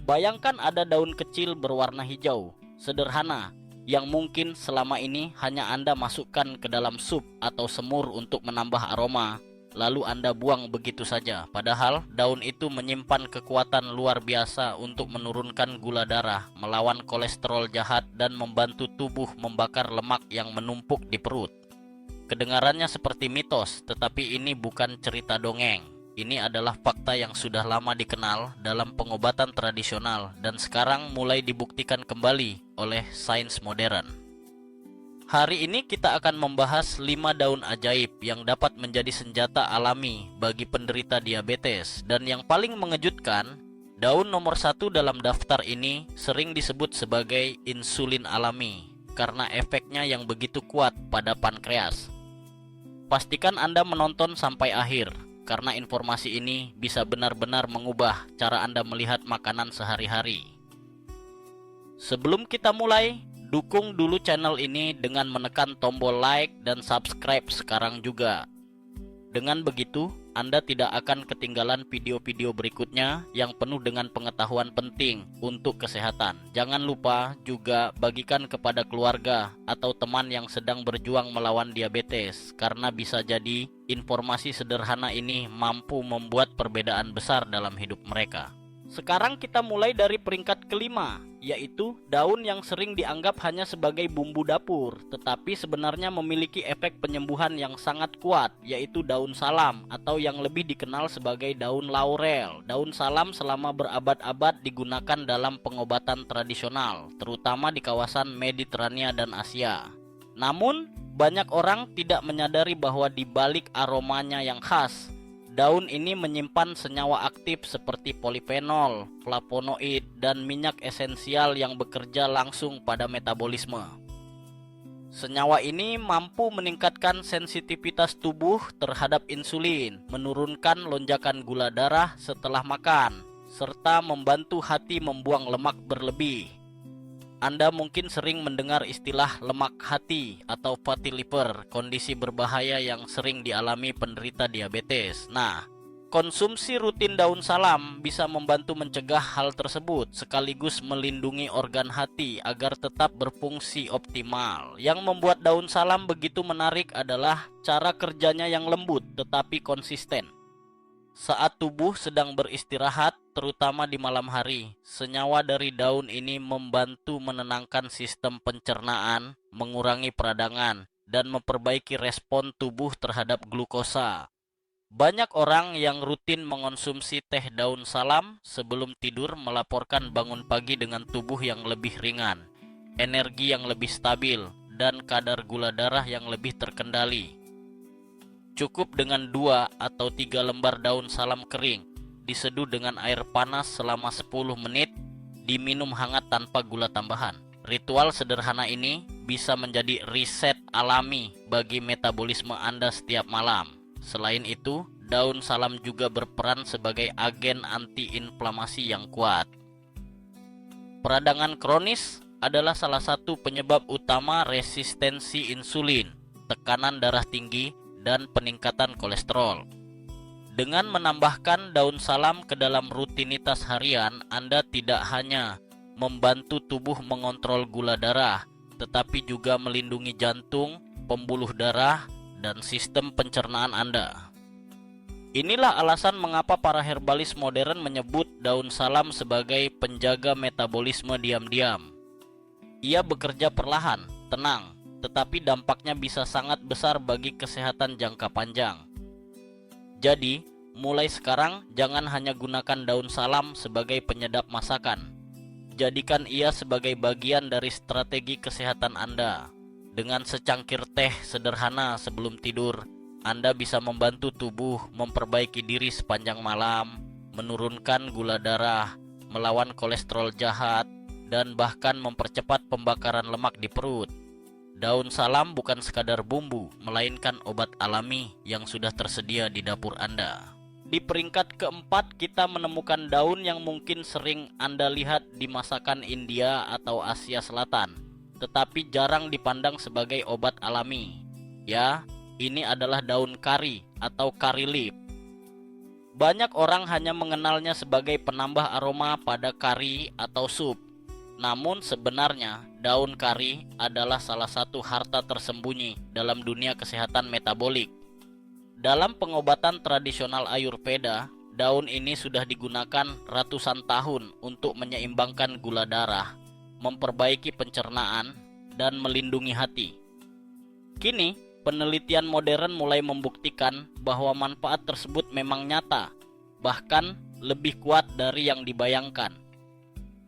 Bayangkan ada daun kecil berwarna hijau, sederhana, yang mungkin selama ini hanya Anda masukkan ke dalam sup atau semur untuk menambah aroma, lalu Anda buang begitu saja. Padahal daun itu menyimpan kekuatan luar biasa untuk menurunkan gula darah, melawan kolesterol jahat, dan membantu tubuh membakar lemak yang menumpuk di perut. Kedengarannya seperti mitos, tetapi ini bukan cerita dongeng. Ini adalah fakta yang sudah lama dikenal dalam pengobatan tradisional dan sekarang mulai dibuktikan kembali oleh sains modern. Hari ini kita akan membahas 5 daun ajaib yang dapat menjadi senjata alami bagi penderita diabetes. Dan yang paling mengejutkan, daun nomor 1 dalam daftar ini sering disebut sebagai insulin alami karena efeknya yang begitu kuat pada pankreas. Pastikan Anda menonton sampai akhir, karena informasi ini bisa benar-benar mengubah cara Anda melihat makanan sehari-hari. Sebelum kita mulai, dukung dulu channel ini dengan menekan tombol like dan subscribe sekarang juga. Dengan begitu, Anda tidak akan ketinggalan video-video berikutnya yang penuh dengan pengetahuan penting untuk kesehatan. Jangan lupa juga bagikan kepada keluarga atau teman yang sedang berjuang melawan diabetes, karena bisa jadi informasi sederhana ini mampu membuat perbedaan besar dalam hidup mereka. Sekarang kita mulai dari peringkat kelima, yaitu daun yang sering dianggap hanya sebagai bumbu dapur, tetapi sebenarnya memiliki efek penyembuhan yang sangat kuat, yaitu daun salam atau yang lebih dikenal sebagai daun laurel. Daun salam selama berabad-abad digunakan dalam pengobatan tradisional, terutama di kawasan Mediterania dan Asia. Namun, banyak orang tidak menyadari bahwa di balik aromanya yang khas, daun ini menyimpan senyawa aktif seperti polifenol, flavonoid, dan minyak esensial yang bekerja langsung pada metabolisme. Senyawa ini mampu meningkatkan sensitivitas tubuh terhadap insulin, menurunkan lonjakan gula darah setelah makan, serta membantu hati membuang lemak berlebih. Anda mungkin sering mendengar istilah lemak hati atau fatty liver, kondisi berbahaya yang sering dialami penderita diabetes. Nah, konsumsi rutin daun salam bisa membantu mencegah hal tersebut, sekaligus melindungi organ hati agar tetap berfungsi optimal. Yang membuat daun salam begitu menarik adalah cara kerjanya yang lembut tetapi konsisten. Saat tubuh sedang beristirahat, terutama di malam hari, senyawa dari daun ini membantu menenangkan sistem pencernaan, mengurangi peradangan, dan memperbaiki respon tubuh terhadap glukosa. Banyak orang yang rutin mengonsumsi teh daun salam sebelum tidur melaporkan bangun pagi dengan tubuh yang lebih ringan, energi yang lebih stabil, dan kadar gula darah yang lebih terkendali. Cukup dengan 2 atau 3 lembar daun salam kering, diseduh dengan air panas selama 10 menit, diminum hangat tanpa gula tambahan. Ritual sederhana ini bisa menjadi riset alami bagi metabolisme Anda setiap malam. Selain itu, daun salam juga berperan sebagai agen antiinflamasi yang kuat. Peradangan kronis adalah salah satu penyebab utama resistensi insulin, tekanan darah tinggi, dan peningkatan kolesterol. Dengan menambahkan daun salam ke dalam rutinitas harian, Anda tidak hanya membantu tubuh mengontrol gula darah, tetapi juga melindungi jantung, pembuluh darah, dan sistem pencernaan Anda. Inilah alasan mengapa para herbalis modern menyebut daun salam sebagai penjaga metabolisme diam-diam. Ia bekerja perlahan, tenang, tetapi dampaknya bisa sangat besar bagi kesehatan jangka panjang. Jadi, mulai sekarang jangan hanya gunakan daun salam sebagai penyedap masakan. Jadikan ia sebagai bagian dari strategi kesehatan Anda. Dengan secangkir teh sederhana sebelum tidur, Anda bisa membantu tubuh memperbaiki diri sepanjang malam, menurunkan gula darah, melawan kolesterol jahat, dan bahkan mempercepat pembakaran lemak di perut. Daun salam bukan sekadar bumbu, melainkan obat alami yang sudah tersedia di dapur Anda. Di peringkat keempat, kita menemukan daun yang mungkin sering Anda lihat di masakan India atau Asia Selatan, tetapi jarang dipandang sebagai obat alami. Ya, ini adalah daun kari atau curry leaf. Banyak orang hanya mengenalnya sebagai penambah aroma pada kari atau sup. Namun sebenarnya daun kari adalah salah satu harta tersembunyi dalam dunia kesehatan metabolik. Dalam pengobatan tradisional Ayurveda, daun ini sudah digunakan ratusan tahun untuk menyeimbangkan gula darah, memperbaiki pencernaan, dan melindungi hati. Kini, penelitian modern mulai membuktikan bahwa manfaat tersebut memang nyata, bahkan lebih kuat dari yang dibayangkan.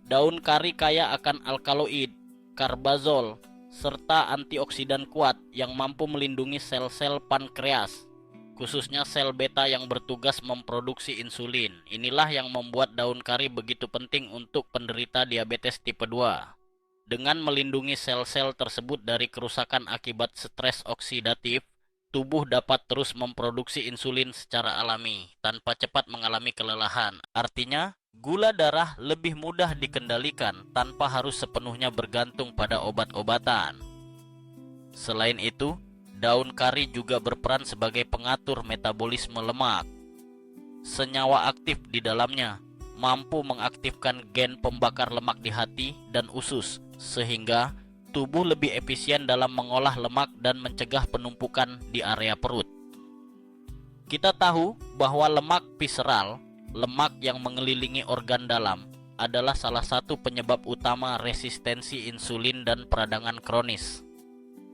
Daun kari kaya akan alkaloid, karbazol, serta antioksidan kuat yang mampu melindungi sel-sel pankreas, khususnya sel beta yang bertugas memproduksi insulin. Inilah yang membuat daun kari begitu penting untuk penderita diabetes tipe 2. Dengan melindungi sel-sel tersebut dari kerusakan akibat stres oksidatif, tubuh dapat terus memproduksi insulin secara alami tanpa cepat mengalami kelelahan. Artinya, gula darah lebih mudah dikendalikan tanpa harus sepenuhnya bergantung pada obat-obatan. Selain itu, daun kari juga berperan sebagai pengatur metabolisme lemak. Senyawa aktif di dalamnya mampu mengaktifkan gen pembakar lemak di hati dan usus, sehingga tubuh lebih efisien dalam mengolah lemak dan mencegah penumpukan di area perut. Kita tahu bahwa lemak visceral, lemak yang mengelilingi organ dalam, adalah salah satu penyebab utama resistensi insulin dan peradangan kronis.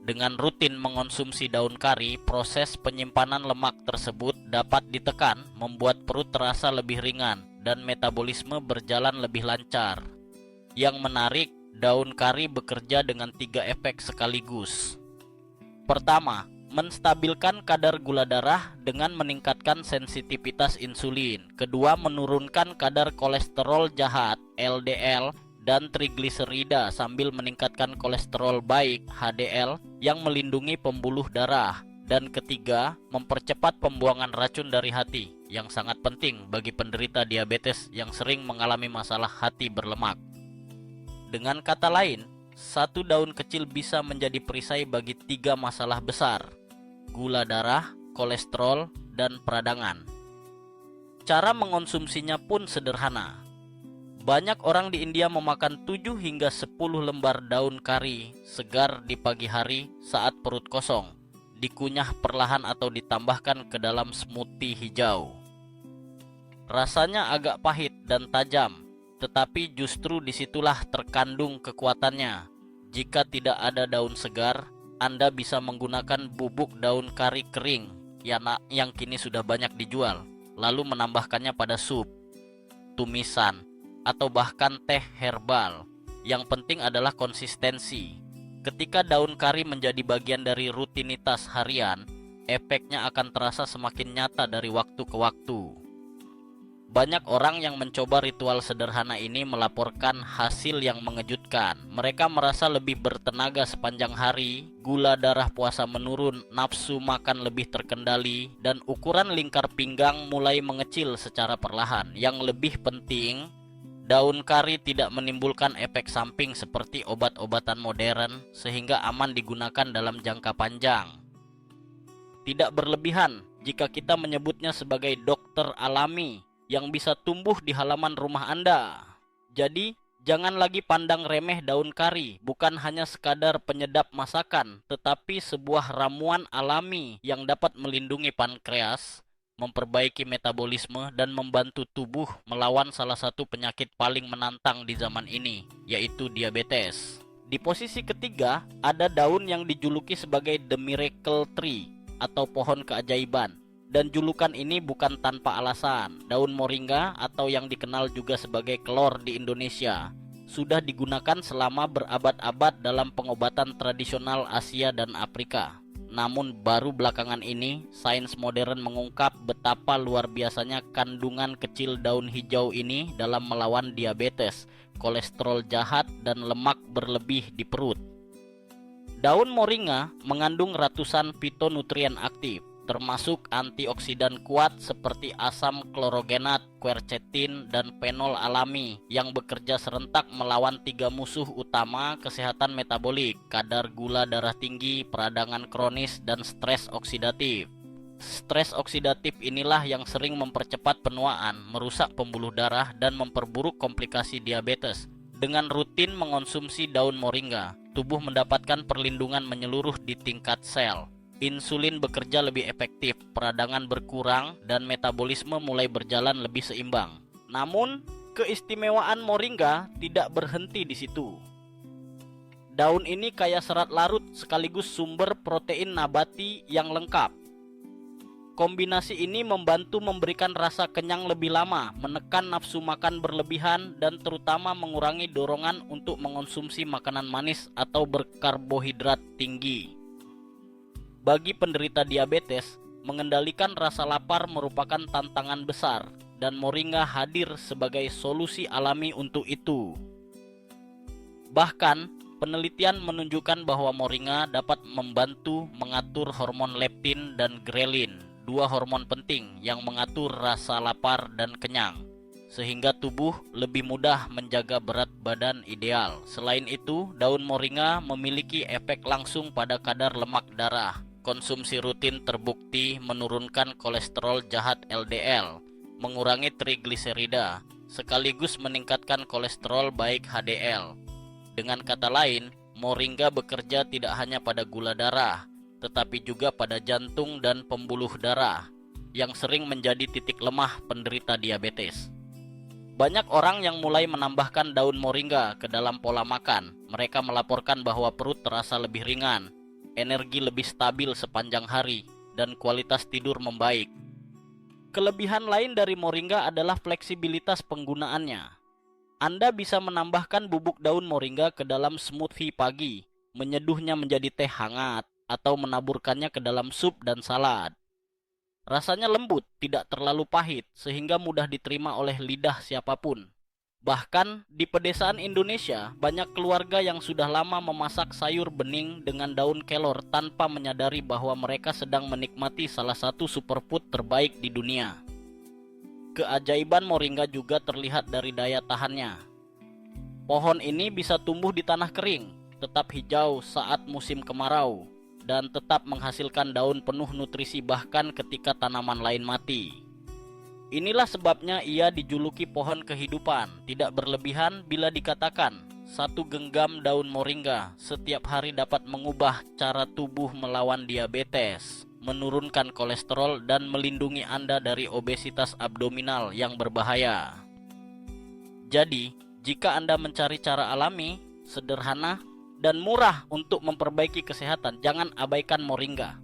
Dengan rutin mengonsumsi daun kari, proses penyimpanan lemak tersebut dapat ditekan, membuat perut terasa lebih ringan dan metabolisme berjalan lebih lancar. Yang menarik, daun kari bekerja dengan 3 efek sekaligus. Pertama, menstabilkan kadar gula darah dengan meningkatkan sensitivitas insulin. Kedua, menurunkan kadar kolesterol jahat (LDL) dan trigliserida sambil meningkatkan kolesterol baik (HDL) yang melindungi pembuluh darah. Dan ketiga, mempercepat pembuangan racun dari hati yang sangat penting bagi penderita diabetes yang sering mengalami masalah hati berlemak. Dengan kata lain, satu daun kecil bisa menjadi perisai bagi 3 masalah besar: gula darah, kolesterol, dan peradangan. Cara mengonsumsinya pun sederhana. Banyak orang di India memakan 7 hingga 10 lembar daun kari segar di pagi hari saat perut kosong, dikunyah perlahan atau ditambahkan ke dalam smoothie hijau. Rasanya agak pahit dan tajam, tetapi justru disitulah terkandung kekuatannya. Jika tidak ada daun segar, Anda bisa menggunakan bubuk daun kari kering yang kini sudah banyak dijual, lalu menambahkannya pada sup, tumisan, atau bahkan teh herbal. Yang penting adalah konsistensi. Ketika daun kari menjadi bagian dari rutinitas harian, efeknya akan terasa semakin nyata dari waktu ke waktu. Banyak orang yang mencoba ritual sederhana ini melaporkan hasil yang mengejutkan. Mereka merasa lebih bertenaga sepanjang hari, gula darah puasa menurun, nafsu makan lebih terkendali, dan ukuran lingkar pinggang mulai mengecil secara perlahan. Yang lebih penting, daun kari tidak menimbulkan efek samping seperti obat-obatan modern, sehingga aman digunakan dalam jangka panjang. Tidak berlebihan jika kita menyebutnya sebagai dokter alami yang bisa tumbuh di halaman rumah Anda. Jadi, jangan lagi pandang remeh daun kari, bukan hanya sekadar penyedap masakan, tetapi sebuah ramuan alami yang dapat melindungi pankreas, memperbaiki metabolisme, dan membantu tubuh melawan salah satu penyakit paling menantang di zaman ini, yaitu diabetes. Di posisi ketiga, ada daun yang dijuluki sebagai The Miracle Tree atau pohon keajaiban. Dan julukan ini bukan tanpa alasan. Daun moringa atau yang dikenal juga sebagai kelor di Indonesia sudah digunakan selama berabad-abad dalam pengobatan tradisional Asia dan Afrika. Namun baru belakangan ini, sains modern mengungkap betapa luar biasanya kandungan kecil daun hijau ini dalam melawan diabetes, kolesterol jahat, dan lemak berlebih di perut. Daun moringa mengandung ratusan fitonutrien aktif, termasuk antioksidan kuat seperti asam klorogenat, quercetin, dan fenol alami yang bekerja serentak melawan 3 musuh utama kesehatan metabolik: kadar gula darah tinggi, peradangan kronis, dan stres oksidatif. Stres oksidatif inilah yang sering mempercepat penuaan, merusak pembuluh darah, dan memperburuk komplikasi diabetes. Dengan rutin mengonsumsi daun moringa, tubuh mendapatkan perlindungan menyeluruh di tingkat sel. Insulin bekerja lebih efektif, peradangan berkurang, dan metabolisme mulai berjalan lebih seimbang. Namun, keistimewaan moringa tidak berhenti di situ. Daun ini kaya serat larut sekaligus sumber protein nabati yang lengkap. Kombinasi ini membantu memberikan rasa kenyang lebih lama, menekan nafsu makan berlebihan, dan terutama mengurangi dorongan untuk mengonsumsi makanan manis atau berkarbohidrat tinggi. Bagi penderita diabetes, mengendalikan rasa lapar merupakan tantangan besar, dan moringa hadir sebagai solusi alami untuk itu. Bahkan, penelitian menunjukkan bahwa moringa dapat membantu mengatur hormon leptin dan grelin, dua hormon penting yang mengatur rasa lapar dan kenyang, sehingga tubuh lebih mudah menjaga berat badan ideal. Selain itu, daun moringa memiliki efek langsung pada kadar lemak darah. Konsumsi rutin terbukti menurunkan kolesterol jahat LDL, mengurangi trigliserida, sekaligus meningkatkan kolesterol baik HDL. Dengan kata lain, moringa bekerja tidak hanya pada gula darah, tetapi juga pada jantung dan pembuluh darah, yang sering menjadi titik lemah penderita diabetes. Banyak orang yang mulai menambahkan daun moringa ke dalam pola makan. Mereka melaporkan bahwa perut terasa lebih ringan, energi lebih stabil sepanjang hari, dan kualitas tidur membaik. Kelebihan lain dari moringa adalah fleksibilitas penggunaannya. Anda bisa menambahkan bubuk daun moringa ke dalam smoothie pagi, menyeduhnya menjadi teh hangat, atau menaburkannya ke dalam sup dan salad. Rasanya lembut, tidak terlalu pahit, sehingga mudah diterima oleh lidah siapapun. Bahkan di pedesaan Indonesia, banyak keluarga yang sudah lama memasak sayur bening dengan daun kelor tanpa menyadari bahwa mereka sedang menikmati salah satu superfood terbaik di dunia. Keajaiban moringa juga terlihat dari daya tahannya. Pohon ini bisa tumbuh di tanah kering, tetap hijau saat musim kemarau, dan tetap menghasilkan daun penuh nutrisi bahkan ketika tanaman lain mati. Inilah sebabnya ia dijuluki pohon kehidupan. Tidak berlebihan bila dikatakan, satu genggam daun moringa setiap hari dapat mengubah cara tubuh melawan diabetes, menurunkan kolesterol, dan melindungi Anda dari obesitas abdominal yang berbahaya. Jadi, jika Anda mencari cara alami, sederhana, dan murah untuk memperbaiki kesehatan, jangan abaikan moringa.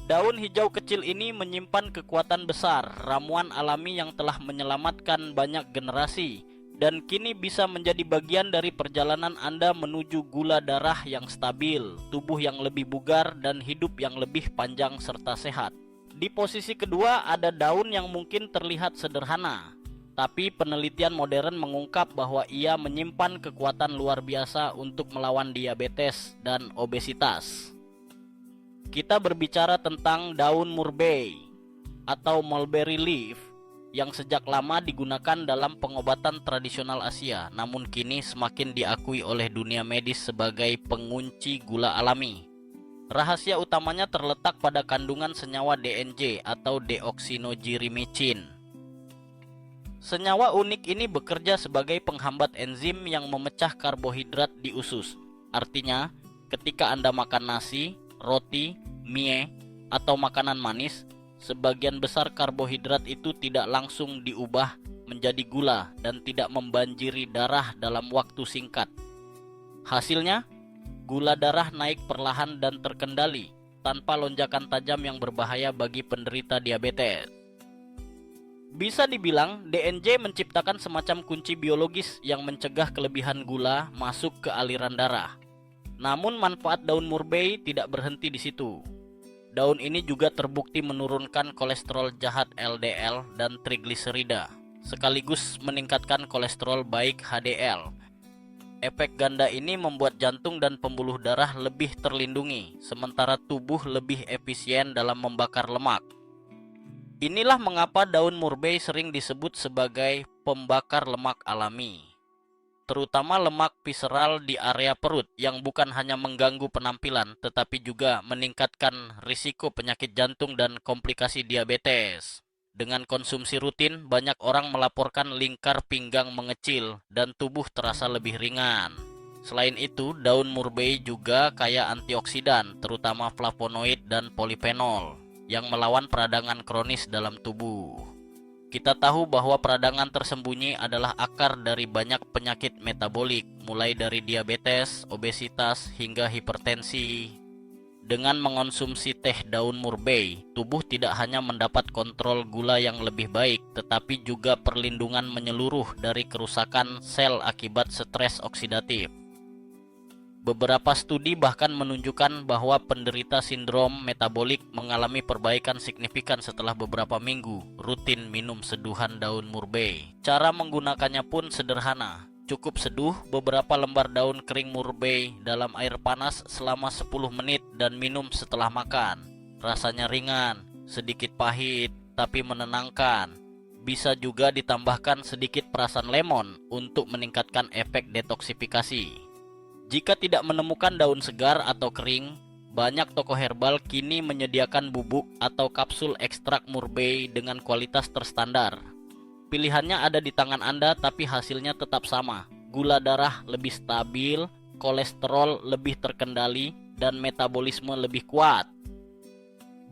Daun hijau kecil ini menyimpan kekuatan besar, ramuan alami yang telah menyelamatkan banyak generasi, dan kini bisa menjadi bagian dari perjalanan Anda menuju gula darah yang stabil, tubuh yang lebih bugar, dan hidup yang lebih panjang serta sehat. Di posisi kedua ada daun yang mungkin terlihat sederhana, tapi penelitian modern mengungkap bahwa ia menyimpan kekuatan luar biasa untuk melawan diabetes dan obesitas. Kita berbicara tentang daun murbei atau mulberry leaf yang sejak lama digunakan dalam pengobatan tradisional Asia, namun kini semakin diakui oleh dunia medis sebagai pengunci gula alami. Rahasia utamanya terletak pada kandungan senyawa DNJ atau deoksinojirimicin. Senyawa unik ini bekerja sebagai penghambat enzim yang memecah karbohidrat di usus. Artinya, ketika Anda makan nasi, roti, mie, atau makanan manis, sebagian besar karbohidrat itu tidak langsung diubah menjadi gula dan tidak membanjiri darah dalam waktu singkat. Hasilnya, gula darah naik perlahan dan terkendali tanpa lonjakan tajam yang berbahaya bagi penderita diabetes. Bisa dibilang, DNJ menciptakan semacam kunci biologis yang mencegah kelebihan gula masuk ke aliran darah. Namun manfaat daun murbei tidak berhenti di situ. Daun ini juga terbukti menurunkan kolesterol jahat LDL dan trigliserida, sekaligus meningkatkan kolesterol baik HDL. Efek ganda ini membuat jantung dan pembuluh darah lebih terlindungi, sementara tubuh lebih efisien dalam membakar lemak. Inilah mengapa daun murbei sering disebut sebagai pembakar lemak alami. terutama lemak visceral di area perut yang bukan hanya mengganggu penampilan tetapi juga meningkatkan risiko penyakit jantung dan komplikasi diabetes. Dengan konsumsi rutin, banyak orang melaporkan lingkar pinggang mengecil dan tubuh terasa lebih ringan. Selain itu, daun murbei juga kaya antioksidan, terutama flavonoid dan polifenol, yang melawan peradangan kronis dalam tubuh. Kita tahu bahwa peradangan tersembunyi adalah akar dari banyak penyakit metabolik, mulai dari diabetes, obesitas, hingga hipertensi. Dengan mengonsumsi teh daun murbei, tubuh tidak hanya mendapat kontrol gula yang lebih baik, tetapi juga perlindungan menyeluruh dari kerusakan sel akibat stres oksidatif. Beberapa studi bahkan menunjukkan bahwa penderita sindrom metabolik mengalami perbaikan signifikan setelah beberapa minggu rutin minum seduhan daun murbei. Cara menggunakannya pun sederhana. Cukup seduh beberapa lembar daun kering murbei dalam air panas selama 10 menit dan minum setelah makan. Rasanya ringan, sedikit pahit, tapi menenangkan. Bisa juga ditambahkan sedikit perasan lemon untuk meningkatkan efek detoksifikasi. Jika tidak menemukan daun segar atau kering, banyak toko herbal kini menyediakan bubuk atau kapsul ekstrak murbei dengan kualitas terstandar. Pilihannya ada di tangan Anda, tapi hasilnya tetap sama. Gula darah lebih stabil, kolesterol lebih terkendali, dan metabolisme lebih kuat.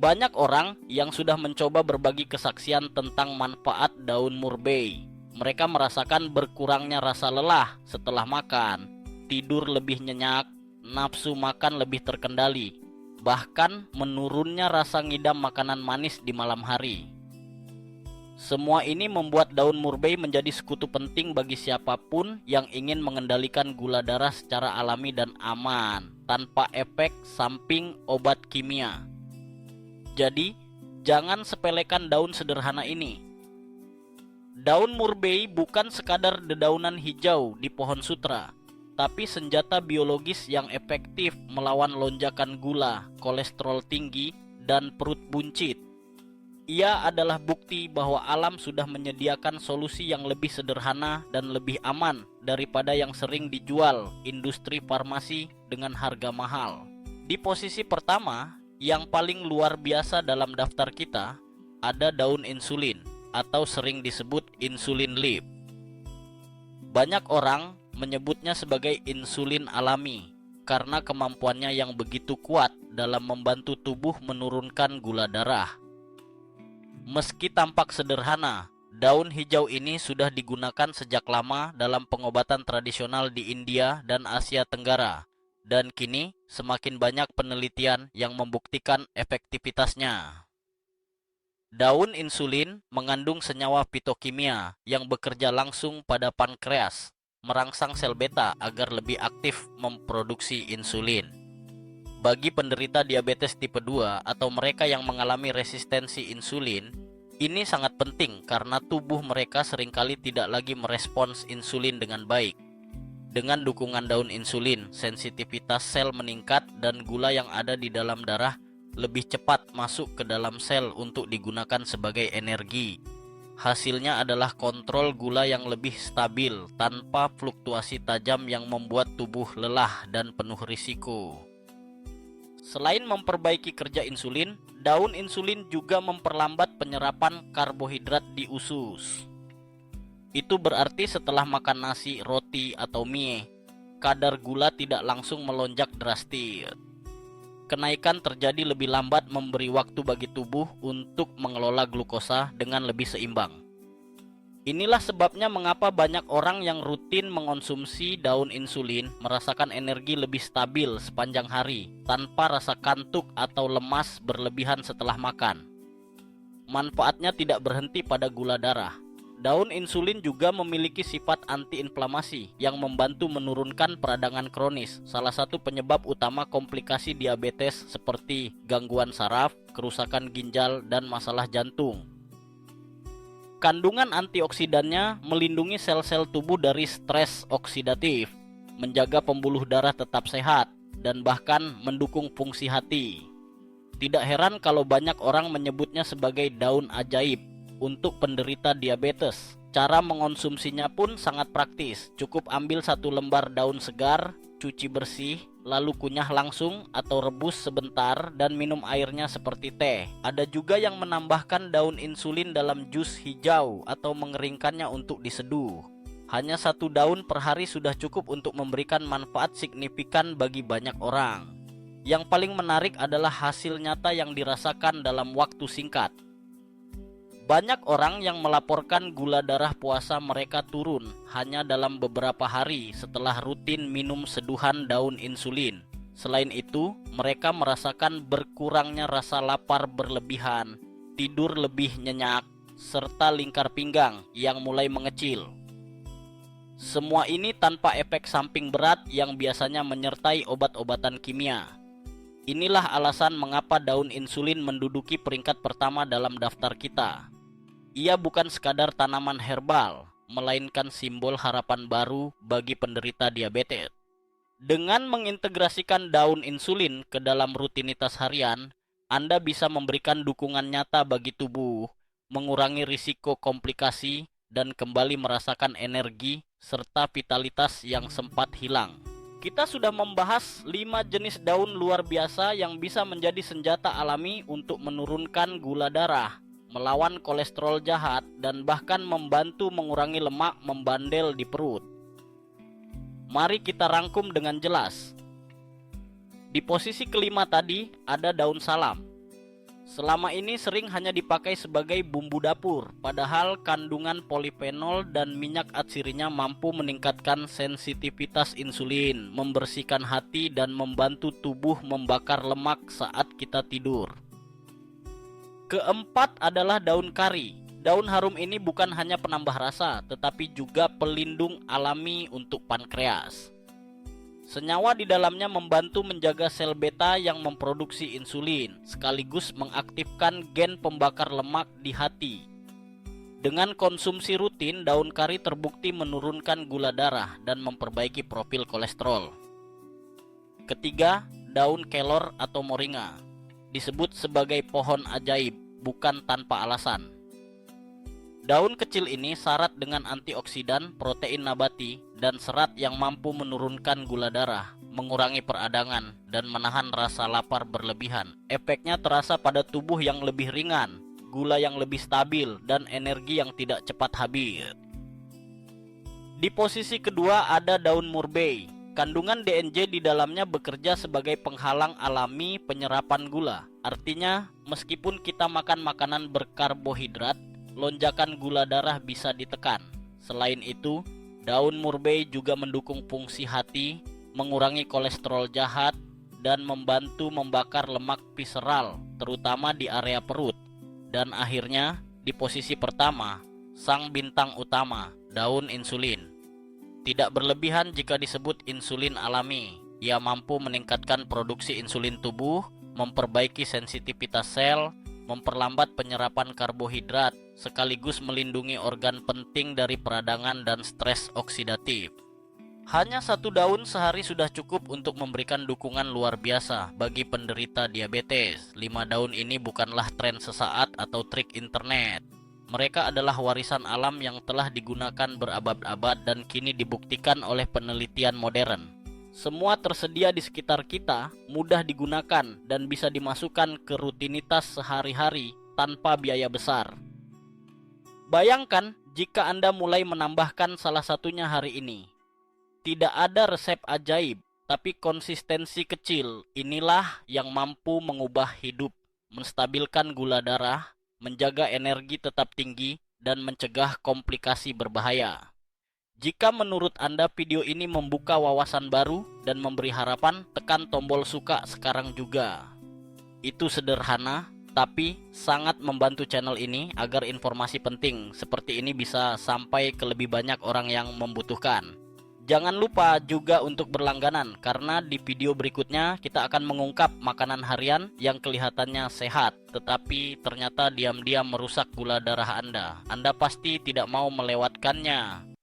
Banyak orang yang sudah mencoba berbagi kesaksian tentang manfaat daun murbei. Mereka merasakan berkurangnya rasa lelah setelah makan, tidur lebih nyenyak, nafsu makan lebih terkendali, bahkan menurunnya rasa ngidam makanan manis di malam hari. Semua ini membuat daun murbei menjadi sekutu penting bagi siapapun yang ingin mengendalikan gula darah secara alami dan aman, tanpa efek samping obat kimia. Jadi, jangan sepelekan daun sederhana ini. Daun murbei bukan sekadar dedaunan hijau di pohon sutra, tapi senjata biologis yang efektif melawan lonjakan gula, kolesterol tinggi, dan perut buncit. Ia adalah bukti bahwa alam sudah menyediakan solusi yang lebih sederhana dan lebih aman daripada yang sering dijual industri farmasi dengan harga mahal. Di posisi pertama, yang paling luar biasa dalam daftar kita, ada daun insulin atau sering disebut insulin leaf. Banyak orang menyebutnya sebagai insulin alami karena kemampuannya yang begitu kuat dalam membantu tubuh menurunkan gula darah. Meski tampak sederhana, daun hijau ini sudah digunakan sejak lama dalam pengobatan tradisional di India dan Asia Tenggara, dan kini semakin banyak penelitian yang membuktikan efektivitasnya. Daun insulin mengandung senyawa fitokimia yang bekerja langsung pada pankreas, merangsang sel beta agar lebih aktif memproduksi insulin. Bagi penderita diabetes tipe 2 atau mereka yang mengalami resistensi insulin, ini sangat penting karena tubuh mereka seringkali tidak lagi merespons insulin dengan baik. Dengan dukungan daun insulin, sensitivitas sel meningkat dan gula yang ada di dalam darah lebih cepat masuk ke dalam sel untuk digunakan sebagai energi. Hasilnya adalah kontrol gula yang lebih stabil tanpa fluktuasi tajam yang membuat tubuh lelah dan penuh risiko. Selain memperbaiki kerja insulin, daun insulin juga memperlambat penyerapan karbohidrat di usus. Itu berarti setelah makan nasi, roti, atau mie, kadar gula tidak langsung melonjak drastis. Kenaikan terjadi lebih lambat, memberi waktu bagi tubuh untuk mengelola glukosa dengan lebih seimbang. Inilah sebabnya mengapa banyak orang yang rutin mengonsumsi daun insulin merasakan energi lebih stabil sepanjang hari tanpa rasa kantuk atau lemas berlebihan setelah makan. Manfaatnya tidak berhenti pada gula darah. Daun insulin juga memiliki sifat antiinflamasi yang membantu menurunkan peradangan kronis, salah satu penyebab utama komplikasi diabetes seperti gangguan saraf, kerusakan ginjal, dan masalah jantung. Kandungan antioksidannya melindungi sel-sel tubuh dari stres oksidatif, menjaga pembuluh darah tetap sehat, dan bahkan mendukung fungsi hati. Tidak heran kalau banyak orang menyebutnya sebagai daun ajaib untuk penderita diabetes Cara mengonsumsinya pun sangat praktis. Cukup ambil 1 lembar daun segar, cuci bersih, lalu kunyah langsung atau rebus sebentar dan minum airnya seperti teh. Ada juga yang menambahkan daun insulin dalam jus hijau atau mengeringkannya untuk diseduh. Hanya 1 daun per hari sudah cukup untuk memberikan manfaat signifikan bagi banyak orang. Yang paling menarik adalah hasil nyata yang dirasakan dalam waktu singkat. Banyak orang yang melaporkan gula darah puasa mereka turun hanya dalam beberapa hari setelah rutin minum seduhan daun insulin. Selain itu, mereka merasakan berkurangnya rasa lapar berlebihan, tidur lebih nyenyak, serta lingkar pinggang yang mulai mengecil. Semua ini tanpa efek samping berat yang biasanya menyertai obat-obatan kimia. Inilah alasan mengapa daun insulin menduduki peringkat pertama dalam daftar kita. Ia bukan sekadar tanaman herbal, melainkan simbol harapan baru bagi penderita diabetes. Dengan mengintegrasikan daun insulin ke dalam rutinitas harian, Anda bisa memberikan dukungan nyata bagi tubuh, mengurangi risiko komplikasi, dan kembali merasakan energi serta vitalitas yang sempat hilang. Kita sudah membahas 5 jenis daun luar biasa yang bisa menjadi senjata alami untuk menurunkan gula darah, melawan kolesterol jahat, dan bahkan membantu mengurangi lemak membandel di perut. Mari kita rangkum dengan jelas. Di posisi kelima tadi ada daun salam. Selama ini sering hanya dipakai sebagai bumbu dapur, padahal kandungan polifenol dan minyak atsirinya mampu meningkatkan sensitivitas insulin, membersihkan hati, dan membantu tubuh membakar lemak saat kita tidur. Keempat adalah daun kari. Daun harum ini bukan hanya penambah rasa, tetapi juga pelindung alami untuk pankreas. Senyawa di dalamnya membantu menjaga sel beta yang memproduksi insulin, sekaligus mengaktifkan gen pembakar lemak di hati. Dengan konsumsi rutin, daun kari terbukti menurunkan gula darah dan memperbaiki profil kolesterol. Ketiga, daun kelor atau moringa. Disebut sebagai pohon ajaib, bukan tanpa alasan. Daun kecil ini syarat dengan antioksidan, protein nabati, dan serat yang mampu menurunkan gula darah, mengurangi peradangan, dan menahan rasa lapar berlebihan. Efeknya terasa pada tubuh yang lebih ringan, gula yang lebih stabil, dan energi yang tidak cepat habis. Di posisi kedua ada daun murbei. Kandungan DNJ di dalamnya bekerja sebagai penghalang alami penyerapan gula. Artinya, meskipun kita makan makanan berkarbohidrat, lonjakan gula darah bisa ditekan. Selain itu, daun murbei juga mendukung fungsi hati, mengurangi kolesterol jahat, dan membantu membakar lemak visceral, terutama di area perut. Dan akhirnya, di posisi pertama, sang bintang utama, daun insulin. Tidak berlebihan jika disebut insulin alami. Ia mampu meningkatkan produksi insulin tubuh, memperbaiki sensitivitas sel, memperlambat penyerapan karbohidrat, sekaligus melindungi organ penting dari peradangan dan stres oksidatif. Hanya 1 daun sehari sudah cukup untuk memberikan dukungan luar biasa bagi penderita diabetes. 5 daun ini bukanlah tren sesaat atau trik internet. Mereka adalah warisan alam yang telah digunakan berabad-abad dan kini dibuktikan oleh penelitian modern. Semua tersedia di sekitar kita, mudah digunakan, dan bisa dimasukkan ke rutinitas sehari-hari tanpa biaya besar. Bayangkan jika Anda mulai menambahkan salah satunya hari ini. Tidak ada resep ajaib, tapi konsistensi kecil inilah yang mampu mengubah hidup, menstabilkan gula darah, menjaga energi tetap tinggi, dan mencegah komplikasi berbahaya. Jika menurut Anda video ini membuka wawasan baru dan memberi harapan, tekan tombol suka sekarang juga. Itu sederhana, tapi sangat membantu channel ini agar informasi penting seperti ini bisa sampai ke lebih banyak orang yang membutuhkan. Jangan lupa juga untuk berlangganan, karena di video berikutnya kita akan mengungkap makanan harian yang kelihatannya sehat, tetapi ternyata diam-diam merusak gula darah Anda. Anda pasti tidak mau melewatkannya.